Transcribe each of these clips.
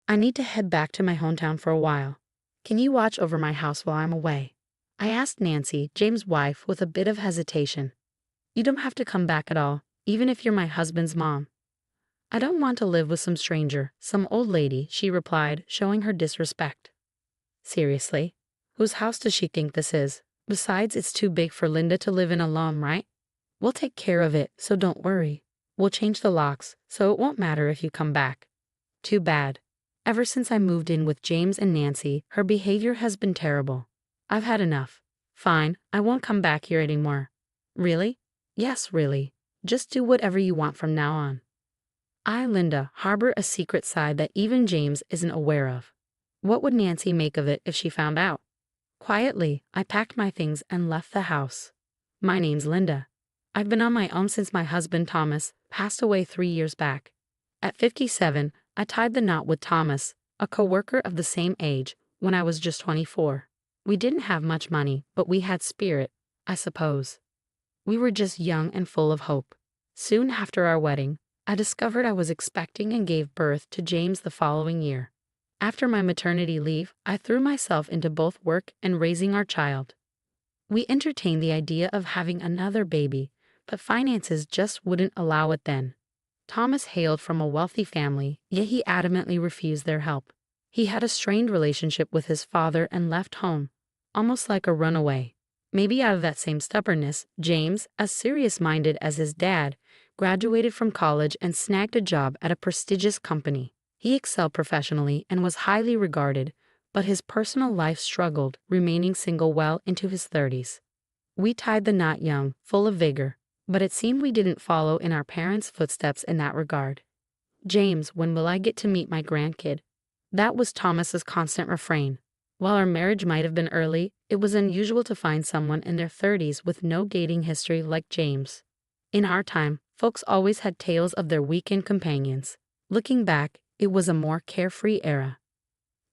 I need to head back to my hometown for a while. Can you watch over my house while I'm away? I asked Nancy, James' wife, with a bit of hesitation. You don't have to come back at all, even if you're my husband's mom. I don't want to live with some stranger, some old lady, she replied, showing her disrespect. Seriously? Whose house does she think this is? Besides, it's too big for Linda to live in alone, right? We'll take care of it, so don't worry. We'll change the locks, so it won't matter if you come back. Too bad. Ever since I moved in with James and Nancy, her behavior has been terrible. I've had enough. Fine, I won't come back here anymore. Really? Yes, really. Just do whatever you want from now on. I, Linda, harbor a secret side that even James isn't aware of. What would Nancy make of it if she found out? Quietly, I packed my things and left the house. My name's Linda. I've been on my own since my husband Thomas passed away 3 years back. At 57, I tied the knot with Thomas, a coworker of the same age, when I was just 24. We didn't have much money, but we had spirit, I suppose. We were just young and full of hope. Soon after our wedding, I discovered I was expecting and gave birth to James the following year. After my maternity leave, I threw myself into both work and raising our child. We entertained the idea of having another baby, but finances just wouldn't allow it then. Thomas hailed from a wealthy family, yet he adamantly refused their help. He had a strained relationship with his father and left home, almost like a runaway. Maybe out of that same stubbornness, James, as serious-minded as his dad, graduated from college and snagged a job at a prestigious company. He excelled professionally and was highly regarded, but his personal life struggled, remaining single well into his 30s. We tied the knot young, full of vigor, but it seemed we didn't follow in our parents' footsteps in that regard. James, when will I get to meet my grandkid? That was Thomas's constant refrain. While our marriage might have been early, it was unusual to find someone in their 30s with no dating history like James. In our time, folks always had tales of their weekend companions. Looking back, it was a more carefree era.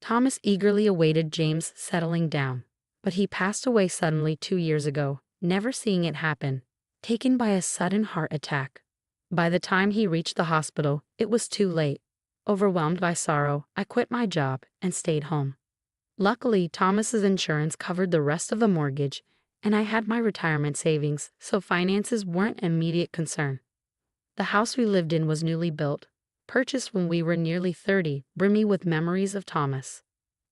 Thomas eagerly awaited James settling down, but he passed away suddenly 2 years ago, never seeing it happen, taken by a sudden heart attack. By the time he reached the hospital, it was too late. Overwhelmed by sorrow, I quit my job and stayed home. Luckily, Thomas's insurance covered the rest of the mortgage, and I had my retirement savings, so finances weren't an immediate concern. The house we lived in was newly built, purchased when we were nearly 30, brimming with memories of Thomas.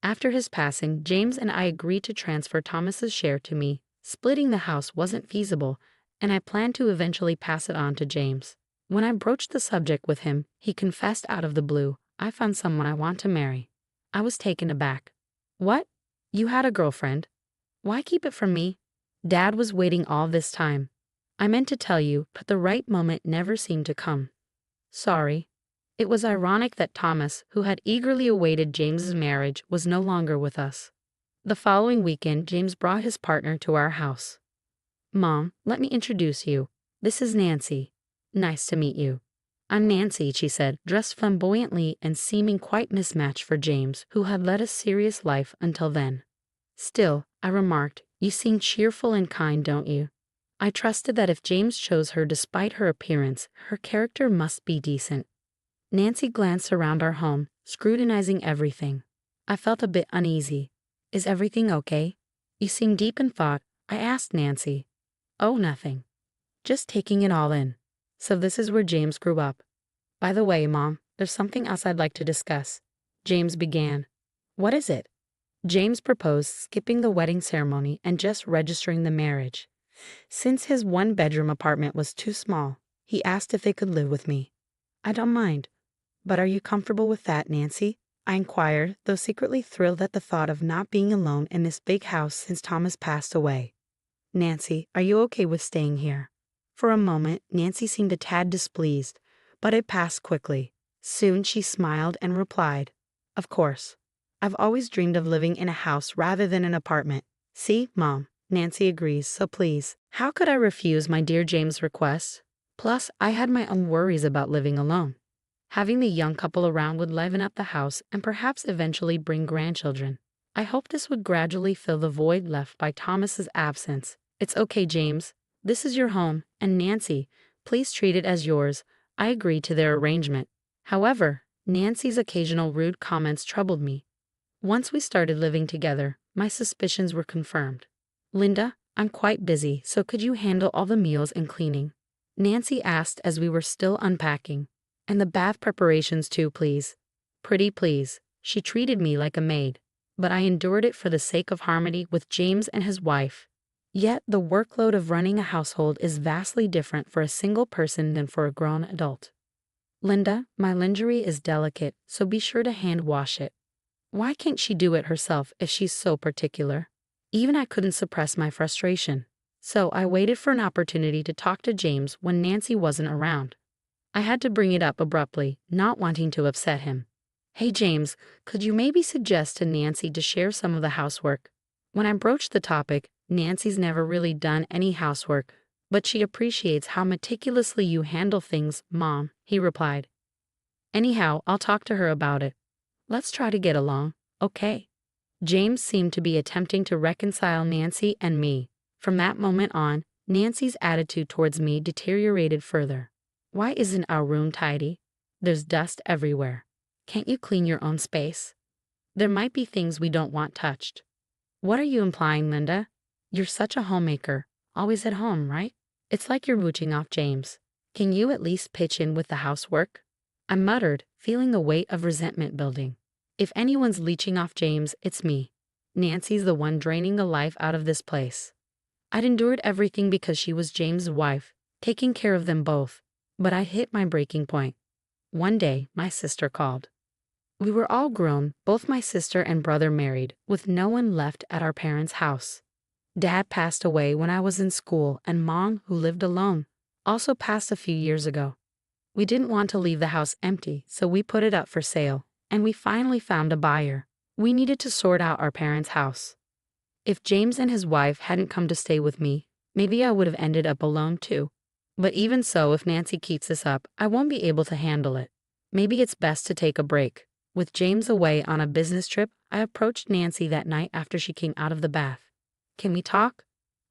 After his passing, James and I agreed to transfer Thomas's share to me. Splitting the house wasn't feasible, and I planned to eventually pass it on to James. When I broached the subject with him, he confessed out of the blue, "I found someone I want to marry." I was taken aback. "What? You had a girlfriend? Why keep it from me?" Dad was waiting all this time. I meant to tell you, but the right moment never seemed to come. Sorry. It was ironic that Thomas, who had eagerly awaited James's marriage, was no longer with us. The following weekend, James brought his partner to our house. "Mom, let me introduce you. This is Nancy. Nice to meet you." "I'm Nancy," she said, dressed flamboyantly and seeming quite mismatched for James, who had led a serious life until then. "Still," I remarked, "you seem cheerful and kind, don't you?" I trusted that if James chose her despite her appearance, her character must be decent. Nancy glanced around our home, scrutinizing everything. I felt a bit uneasy. "Is everything okay? You seem deep in thought," I asked Nancy. "Oh, nothing. Just taking it all in. So this is where James grew up. By the way, Mom, there's something else I'd like to discuss." James began. "What is it?" James proposed skipping the wedding ceremony and just registering the marriage. Since his one-bedroom apartment was too small, he asked if they could live with me. "I don't mind. But are you comfortable with that, Nancy?" I inquired, though secretly thrilled at the thought of not being alone in this big house since Thomas passed away. "Nancy, are you okay with staying here?" For a moment, Nancy seemed a tad displeased, but it passed quickly. Soon she smiled and replied, "Of course. I've always dreamed of living in a house rather than an apartment. See, Mom, Nancy agrees, so please, how could I refuse my dear James' request? Plus, I had my own worries about living alone. Having the young couple around would liven up the house and perhaps eventually bring grandchildren. I hoped this would gradually fill the void left by Thomas's absence. "It's okay, James. This is your home, and Nancy, please treat it as yours." I agreed to their arrangement. However, Nancy's occasional rude comments troubled me. Once we started living together, my suspicions were confirmed. Linda, I'm quite busy, so could you handle all the meals and cleaning? Nancy asked as we were still unpacking. And the bath preparations too, please. Pretty please. She treated me like a maid. But I endured it for the sake of harmony with James and his wife. Yet the workload of running a household is vastly different for a single person than for a grown adult. Linda, my lingerie is delicate, so be sure to hand wash it. Why can't she do it herself if she's so particular? Even I couldn't suppress my frustration. So I waited for an opportunity to talk to James when Nancy wasn't around. I had to bring it up abruptly, not wanting to upset him. Hey James, could you maybe suggest to Nancy to share some of the housework? When I broached the topic, Nancy's never really done any housework, but she appreciates how meticulously you handle things, Mom, he replied. Anyhow, I'll talk to her about it. Let's try to get along, okay? James seemed to be attempting to reconcile Nancy and me. From that moment on, Nancy's attitude towards me deteriorated further. Why isn't our room tidy? There's dust everywhere. Can't you clean your own space? There might be things we don't want touched. What are you implying, Linda? You're such a homemaker, always at home, right? It's like you're mooching off James. Can you at least pitch in with the housework? I muttered, feeling the weight of resentment building. If anyone's leeching off James, it's me. Nancy's the one draining the life out of this place. I'd endured everything because she was James' wife, taking care of them both. But I hit my breaking point. One day, my sister called. We were all grown, both my sister and brother married, with no one left at our parents' house. Dad passed away when I was in school, and Mom, who lived alone, also passed a few years ago. We didn't want to leave the house empty, so we put it up for sale, and we finally found a buyer. We needed to sort out our parents' house. If James and his wife hadn't come to stay with me, maybe I would have ended up alone too. But even so, if Nancy keeps this up, I won't be able to handle it. Maybe it's best to take a break. With James away on a business trip, I approached Nancy that night after she came out of the bath. Can we talk?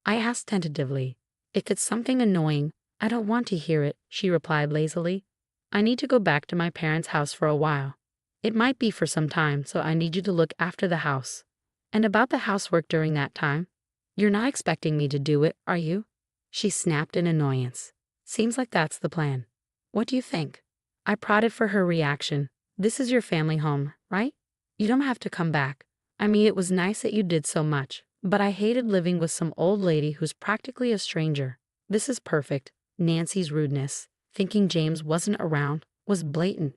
I asked tentatively. If it's something annoying, I don't want to hear it, she replied lazily. I need to go back to my parents' house for a while. It might be for some time, so I need you to look after the house. And about the housework during that time? You're not expecting me to do it, are you? She snapped in annoyance. Seems like that's the plan. What do you think? I prodded for her reaction. This is your family home, right? You don't have to come back. I mean, it was nice that you did so much, but I hated living with some old lady who's practically a stranger. This is perfect. Nancy's rudeness, thinking James wasn't around, was blatant.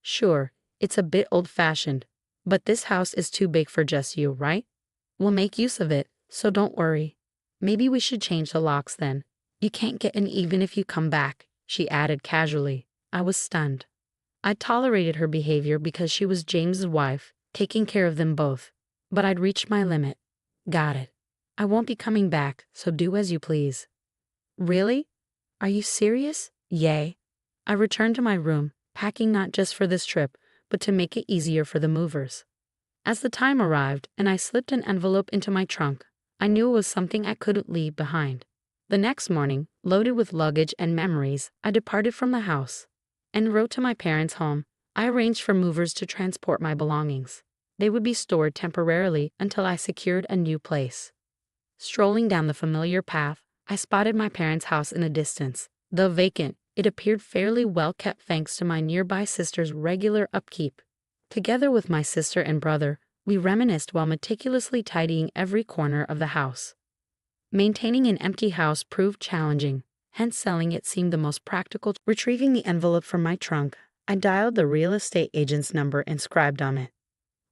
Sure, it's a bit old-fashioned, but this house is too big for just you, right? We'll make use of it, so don't worry. Maybe we should change the locks then. You can't get in even if you come back, she added casually. I was stunned. I tolerated her behavior because she was James's wife, taking care of them both. But I'd reached my limit. Got it. I won't be coming back, so do as you please. Really? Are you serious? Yay. I returned to my room, packing not just for this trip, but to make it easier for the movers. As the time arrived and I slipped an envelope into my trunk, I knew it was something I couldn't leave behind. The next morning, loaded with luggage and memories, I departed from the house. En route to my parents' home, I arranged for movers to transport my belongings. They would be stored temporarily until I secured a new place. Strolling down the familiar path, I spotted my parents' house in the distance. Though vacant, it appeared fairly well kept thanks to my nearby sister's regular upkeep. Together with my sister and brother, we reminisced while meticulously tidying every corner of the house. Maintaining an empty house proved challenging, hence selling it seemed the most practical. Retrieving the envelope from my trunk, I dialed the real estate agent's number inscribed on it.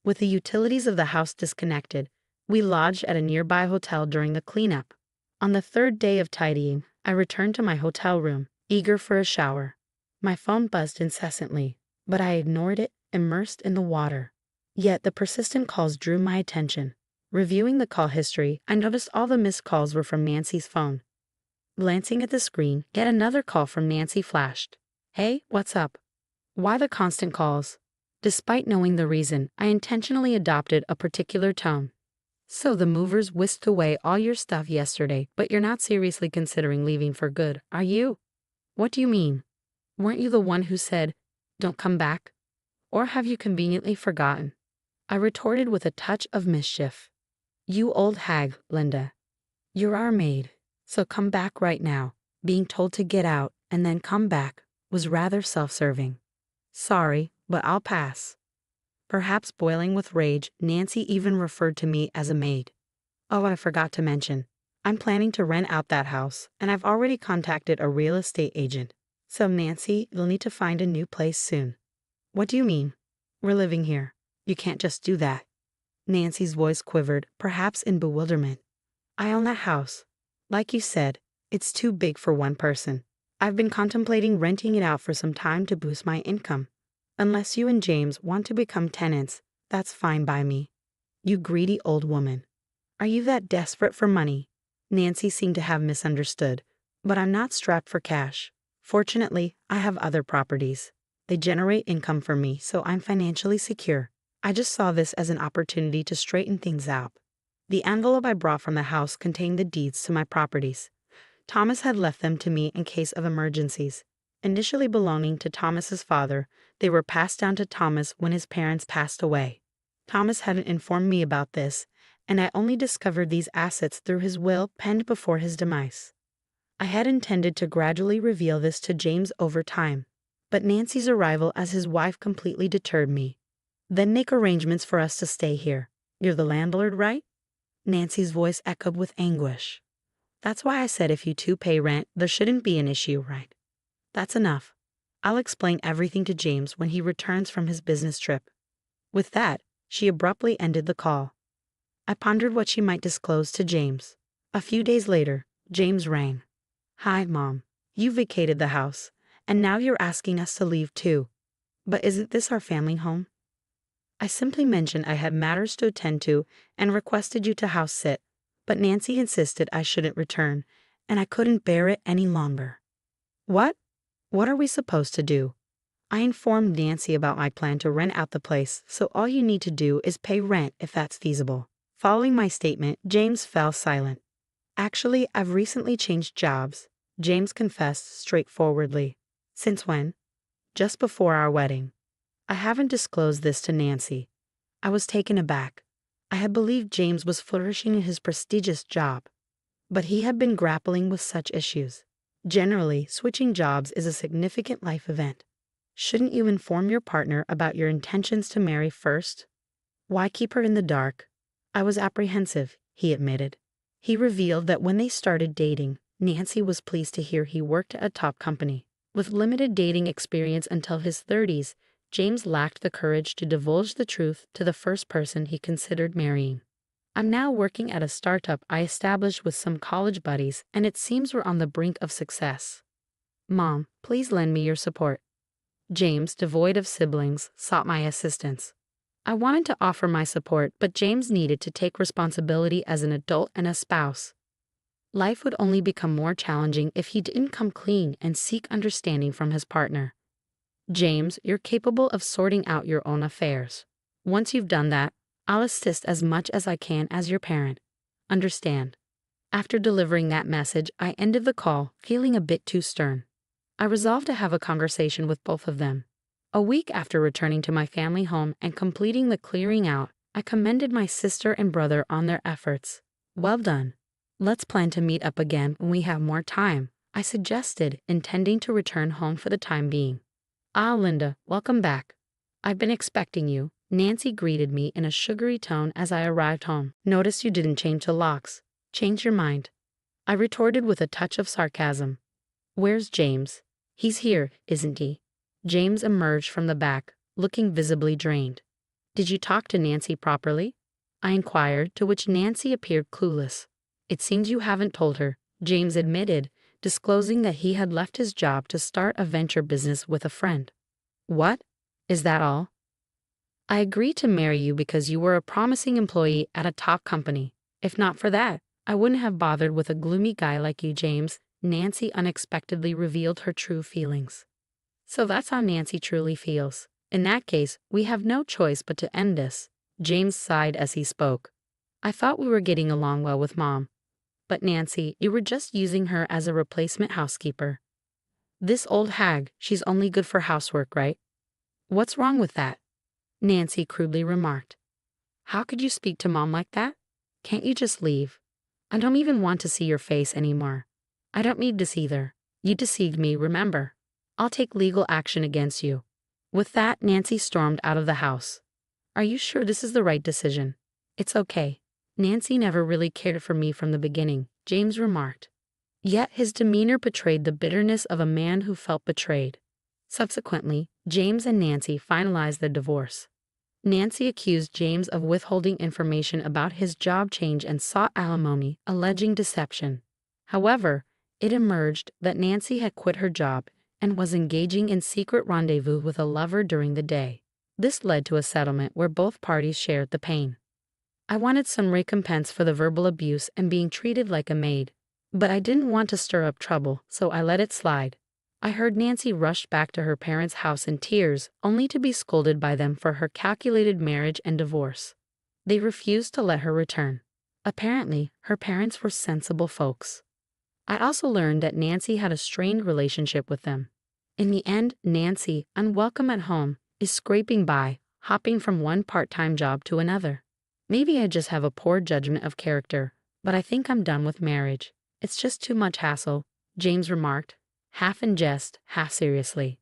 With the utilities of the house disconnected, we lodged at a nearby hotel during the cleanup. On the third day of tidying, I returned to my hotel room, eager for a shower. My phone buzzed incessantly, but I ignored it, immersed in the water. Yet the persistent calls drew my attention. Reviewing the call history, I noticed all the missed calls were from Nancy's phone. Glancing at the screen, yet another call from Nancy flashed. Hey, what's up? Why the constant calls? Despite knowing the reason, I intentionally adopted a particular tone. So the movers whisked away all your stuff yesterday, but you're not seriously considering leaving for good, are you? What do you mean? Weren't you the one who said, don't come back? Or have you conveniently forgotten? I retorted with a touch of mischief. You old hag, Linda. You're our maid, so come back right now. Being told to get out and then come back was rather self-serving. Sorry, but I'll pass. Perhaps boiling with rage, Nancy even referred to me as a maid. Oh, I forgot to mention. I'm planning to rent out that house, and I've already contacted a real estate agent. So Nancy, you'll need to find a new place soon. What do you mean? We're living here. You can't just do that. Nancy's voice quivered, perhaps in bewilderment. I own that house. Like you said, it's too big for one person. I've been contemplating renting it out for some time to boost my income. Unless you and James want to become tenants, that's fine by me. You greedy old woman. Are you that desperate for money? Nancy seemed to have misunderstood. But I'm not strapped for cash. Fortunately, I have other properties. They generate income for me, so I'm financially secure. I just saw this as an opportunity to straighten things out. The envelope I brought from the house contained the deeds to my properties. Thomas had left them to me in case of emergencies. Initially belonging to Thomas's father, they were passed down to Thomas when his parents passed away. Thomas hadn't informed me about this, and I only discovered these assets through his will penned before his demise. I had intended to gradually reveal this to James over time, but Nancy's arrival as his wife completely deterred me. Then make arrangements for us to stay here. You're the landlord, right? Nancy's voice echoed with anguish. That's why I said if you two pay rent, there shouldn't be an issue, right? That's enough. I'll explain everything to James when he returns from his business trip. With that, she abruptly ended the call. I pondered what she might disclose to James. A few days later, James rang. Hi, Mom. You vacated the house, and now you're asking us to leave too. But isn't this our family home? I simply mentioned I had matters to attend to and requested you to house sit, but Nancy insisted I shouldn't return, and I couldn't bear it any longer. What? What are we supposed to do? I informed Nancy about my plan to rent out the place, so all you need to do is pay rent if that's feasible. Following my statement, James fell silent. Actually, I've recently changed jobs, James confessed straightforwardly. Since when? Just before our wedding. I haven't disclosed this to Nancy. I was taken aback. I had believed James was flourishing in his prestigious job, but he had been grappling with such issues. Generally, switching jobs is a significant life event. Shouldn't you inform your partner about your intentions to marry first? Why keep her in the dark? I was apprehensive, he admitted. He revealed that when they started dating, Nancy was pleased to hear he worked at a top company. With limited dating experience until his 30s, James lacked the courage to divulge the truth to the first person he considered marrying. I'm now working at a startup I established with some college buddies, and it seems we're on the brink of success. Mom, please lend me your support. James, devoid of siblings, sought my assistance. I wanted to offer my support, but James needed to take responsibility as an adult and a spouse. Life would only become more challenging if he didn't come clean and seek understanding from his partner. James, you're capable of sorting out your own affairs. Once you've done that, I'll assist as much as I can as your parent. Understand? After delivering that message, I ended the call, feeling a bit too stern. I resolved to have a conversation with both of them. A week after returning to my family home and completing the clearing out, I commended my sister and brother on their efforts. Well done. Let's plan to meet up again when we have more time, I suggested, intending to return home for the time being. Ah, Linda, welcome back. I've been expecting you, Nancy greeted me in a sugary tone as I arrived home. Notice you didn't change the locks. Change your mind. I retorted with a touch of sarcasm. Where's James? He's here, isn't he? James emerged from the back, looking visibly drained. Did you talk to Nancy properly? I inquired, to which Nancy appeared clueless. It seems you haven't told her, James admitted, disclosing that he had left his job to start a venture business with a friend. What? Is that all? I agreed to marry you because you were a promising employee at a top company. If not for that, I wouldn't have bothered with a gloomy guy like you, James. Nancy unexpectedly revealed her true feelings. So that's how Nancy truly feels. In that case, we have no choice but to end this. James sighed as he spoke. I thought we were getting along well with Mom. But Nancy, you were just using her as a replacement housekeeper. This old hag, she's only good for housework, right? What's wrong with that? Nancy crudely remarked. How could you speak to Mom like that? Can't you just leave? I don't even want to see your face anymore. I don't need this either. You deceived me, remember? I'll take legal action against you. With that, Nancy stormed out of the house. Are you sure this is the right decision? It's okay. Nancy never really cared for me from the beginning, James remarked. Yet his demeanor betrayed the bitterness of a man who felt betrayed. Subsequently, James and Nancy finalized their divorce. Nancy accused James of withholding information about his job change and sought alimony, alleging deception. However, it emerged that Nancy had quit her job and was engaging in secret rendezvous with a lover during the day. This led to a settlement where both parties shared the pain. I wanted some recompense for the verbal abuse and being treated like a maid, but I didn't want to stir up trouble, so I let it slide. I heard Nancy rushed back to her parents' house in tears, only to be scolded by them for her calculated marriage and divorce. They refused to let her return. Apparently, her parents were sensible folks. I also learned that Nancy had a strained relationship with them. In the end, Nancy, unwelcome at home, is scraping by, hopping from one part-time job to another. Maybe I just have a poor judgment of character, but I think I'm done with marriage. It's just too much hassle, James remarked, half in jest, half seriously.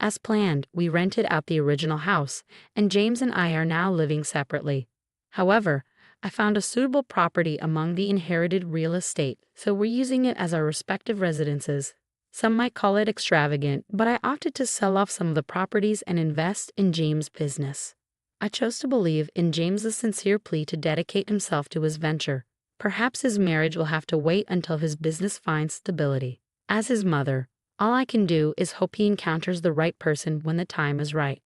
As planned, we rented out the original house, and James and I are now living separately. However, I found a suitable property among the inherited real estate, so we're using it as our respective residences. Some might call it extravagant, but I opted to sell off some of the properties and invest in James' business. I chose to believe in James's sincere plea to dedicate himself to his venture. Perhaps his marriage will have to wait until his business finds stability. As his mother, all I can do is hope he encounters the right person when the time is right.